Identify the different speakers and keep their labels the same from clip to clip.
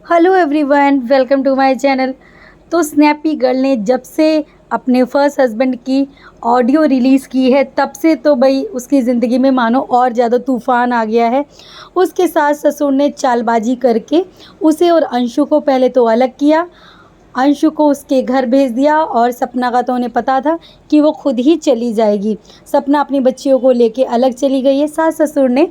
Speaker 1: Hello everyone, welcome to my channel. तो snappy girl ने जब से अपने फर्स्ट हस्बैंड की ऑडियो रिलीज़ की है तब से तो भाई उसकी ज़िंदगी में मानो और ज़्यादा तूफ़ान आ गया है। उसके सास ससुर ने चालबाजी करके उसे और अंशु को पहले तो अलग किया, अंशु को उसके घर भेज दिया और सपना का तो उन्हें पता था कि वो खुद ही चली जाएगी। सपना अपनी बच्चियों को लेके अलग चली गई है। सास ससुर ने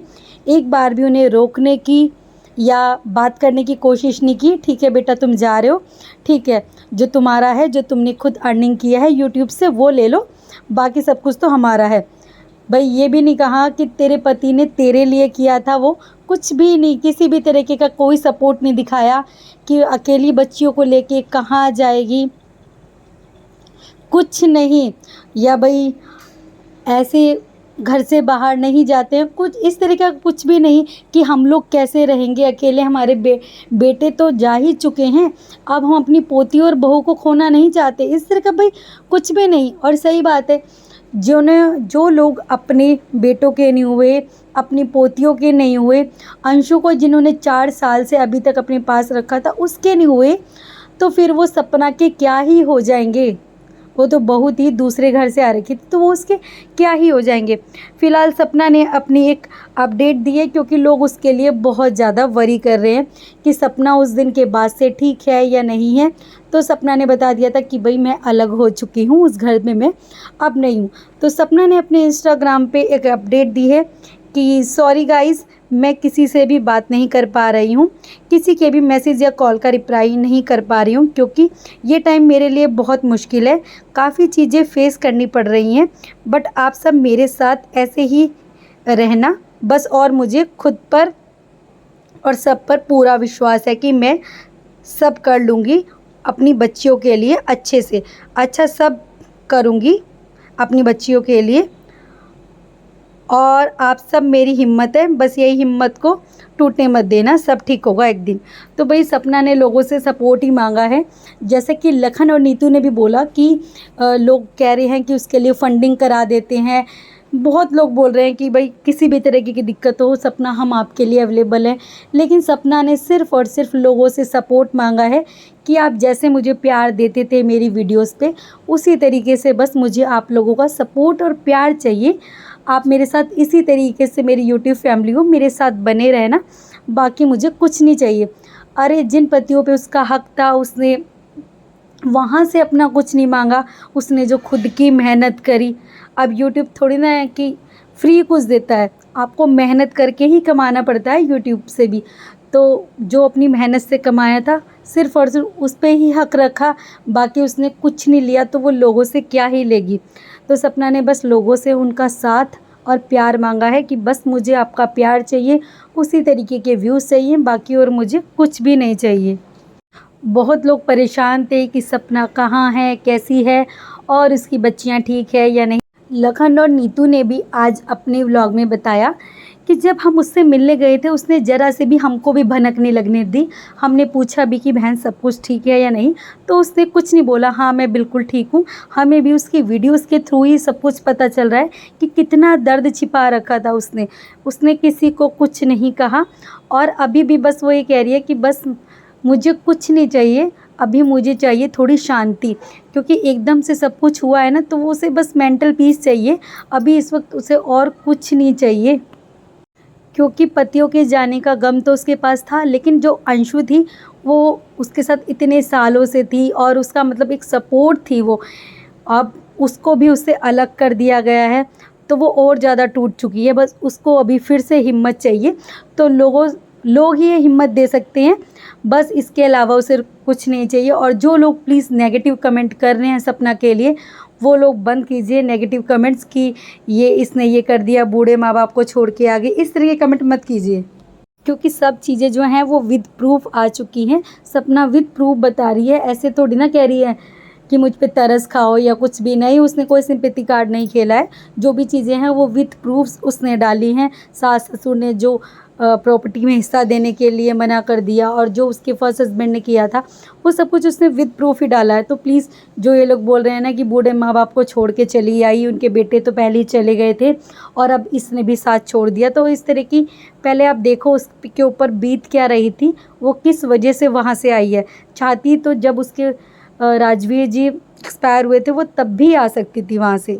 Speaker 1: एक बार भी उन्हें रोकने की या बात करने की कोशिश नहीं की। ठीक है बेटा, तुम जा रहे हो, ठीक है, जो तुम्हारा है, जो तुमने खुद अर्निंग किया है यूट्यूब से वो ले लो, बाकी सब कुछ तो हमारा है। भाई ये भी नहीं कहा कि तेरे पति ने तेरे लिए किया था, वो कुछ भी नहीं, किसी भी तरीके का कोई सपोर्ट नहीं दिखाया कि अकेली बच्चियों को लेके कहाँ जाएगी, कुछ नहीं। या भाई ऐसे घर से बाहर नहीं जाते हैं, कुछ इस तरह का कुछ भी नहीं कि हम लोग कैसे रहेंगे अकेले, हमारे बेटे तो जा ही चुके हैं, अब हम अपनी पोती और बहू को खोना नहीं चाहते, इस तरह का भाई कुछ भी नहीं। और सही बात है, जो लोग अपने बेटों के नहीं हुए, अपनी पोतियों के नहीं हुए, अंशु को जिन्होंने 4 साल से अभी तक अपने पास रखा था उसके नहीं हुए, तो फिर वो सपना के क्या ही हो जाएंगे। वो तो बहुत ही दूसरे घर से आ रखी थी, तो वो उसके क्या ही हो जाएंगे। फ़िलहाल सपना ने अपनी एक अपडेट दी है, क्योंकि लोग उसके लिए बहुत ज़्यादा वरी कर रहे हैं कि सपना उस दिन के बाद से ठीक है या नहीं है। तो सपना ने बता दिया था कि भाई मैं अलग हो चुकी हूँ, उस घर में मैं अब नहीं हूँ। तो सपना ने अपने इंस्टाग्राम पे एक अपडेट दी है कि सॉरी गाइज़, मैं किसी से भी बात नहीं कर पा रही हूँ, किसी के भी मैसेज या कॉल का रिप्लाई नहीं कर पा रही हूँ, क्योंकि ये टाइम मेरे लिए बहुत मुश्किल है, काफ़ी चीज़ें फेस करनी पड़ रही हैं, बट आप सब मेरे साथ ऐसे ही रहना बस। और मुझे खुद पर और सब पर पूरा विश्वास है कि मैं सब कर लूँगी अपनी बच्चियों के लिए, अच्छे से अच्छा सब करूँगी अपनी बच्चियों के लिए। और आप सब मेरी हिम्मत है, बस यही हिम्मत को टूटने मत देना, सब ठीक होगा एक दिन। तो भाई सपना ने लोगों से सपोर्ट ही मांगा है। जैसे कि लखन और नीतू ने भी बोला कि लोग कह रहे हैं कि उसके लिए फंडिंग करा देते हैं। बहुत लोग बोल रहे हैं कि भाई किसी भी तरीके की दिक्कत हो सपना, हम आपके लिए अवेलेबल हैं। लेकिन सपना ने सिर्फ़ और सिर्फ लोगों से सपोर्ट मांगा है कि आप जैसे मुझे प्यार देते थे मेरी वीडियोस पे, उसी तरीके से बस मुझे आप लोगों का सपोर्ट और प्यार चाहिए। आप मेरे साथ इसी तरीके से, मेरी यूट्यूब फैमिली हो, मेरे साथ बने रहना, बाकी मुझे कुछ नहीं चाहिए। अरे जिन पतियों पे उसका हक था, उसने वहाँ से अपना कुछ नहीं मांगा, उसने जो खुद की मेहनत करी। अब यूट्यूब थोड़ी ना है कि फ्री कुछ देता है, आपको मेहनत करके ही कमाना पड़ता है यूट्यूब से भी। तो जो अपनी मेहनत से कमाया था सिर्फ़ और सिर्फ उस पे ही हक रखा, बाकी उसने कुछ नहीं लिया, तो वो लोगों से क्या ही लेगी। तो सपना ने बस लोगों से उनका साथ और प्यार मांगा है कि बस मुझे आपका प्यार चाहिए, उसी तरीके के व्यूज़ चाहिए, बाकी और मुझे कुछ भी नहीं चाहिए। बहुत लोग परेशान थे कि सपना कहाँ है, कैसी है और उसकी बच्चियाँ ठीक है या नहीं। लखन और नीतू ने भी आज अपने व्लॉग में बताया कि जब हम उससे मिलने गए थे उसने ज़रा से भी हमको भी भनक नहीं लगने दी। हमने पूछा भी कि बहन सब कुछ ठीक है या नहीं, तो उसने कुछ नहीं बोला, हाँ मैं बिल्कुल ठीक हूँ। हमें भी उसकी वीडियोस के थ्रू ही सब कुछ पता चल रहा है कि कितना दर्द छिपा रखा था उसने किसी को कुछ नहीं कहा। और अभी भी बस वो ये कह रही है कि बस मुझे कुछ नहीं चाहिए, अभी मुझे चाहिए थोड़ी शांति, क्योंकि एकदम से सब कुछ हुआ है ना, तो वो उसे बस मेंटल पीस चाहिए। अभी इस वक्त उसे और कुछ नहीं चाहिए, क्योंकि पतियों के जाने का गम तो उसके पास था, लेकिन जो अंशु थी वो उसके साथ इतने सालों से थी और उसका मतलब एक सपोर्ट थी वो, अब उसको भी उससे अलग कर दिया गया है, तो वो और ज़्यादा टूट चुकी है। बस उसको अभी फिर से हिम्मत चाहिए, तो लोग ही ये हिम्मत दे सकते हैं, बस इसके अलावा उसे कुछ नहीं चाहिए। और जो लोग प्लीज़ नेगेटिव कमेंट कर रहे हैं सपना के लिए, वो लोग बंद कीजिए नेगेटिव कमेंट्स कि ये इसने ये कर दिया, बूढ़े माँ बाप को छोड़ के आ गई, इस तरह के कमेंट मत कीजिए, क्योंकि सब चीज़ें जो हैं वो विद प्रूफ आ चुकी हैं। सपना विद प्रूफ बता रही है, ऐसे थोड़ी ना कह रही है कि मुझ पे तरस खाओ या कुछ भी नहीं। उसने कोई सिंपैथी कार्ड नहीं खेला है, जो भी चीज़ें हैं वो विद प्रूफ्स उसने डाली हैं। सास ससुर ने जो प्रॉपर्टी में हिस्सा देने के लिए मना कर दिया, और जो उसके फर्स्ट हस्बैंड ने किया था वो सब कुछ उसने विद प्रूफ ही डाला है। तो प्लीज़ जो ये लोग बोल रहे हैं ना कि बूढ़े माँ बाप को छोड़ के चली आई, उनके बेटे तो पहले ही चले गए थे और अब इसने भी साथ छोड़ दिया, तो इस तरह की पहले आप देखो उसके ऊपर बीत क्या रही थी, वो किस वजह से वहाँ से आई है। चाहती तो जब उसके राजवीर जी एक्सपायर हुए थे वो तब भी आ सकती थी वहाँ से।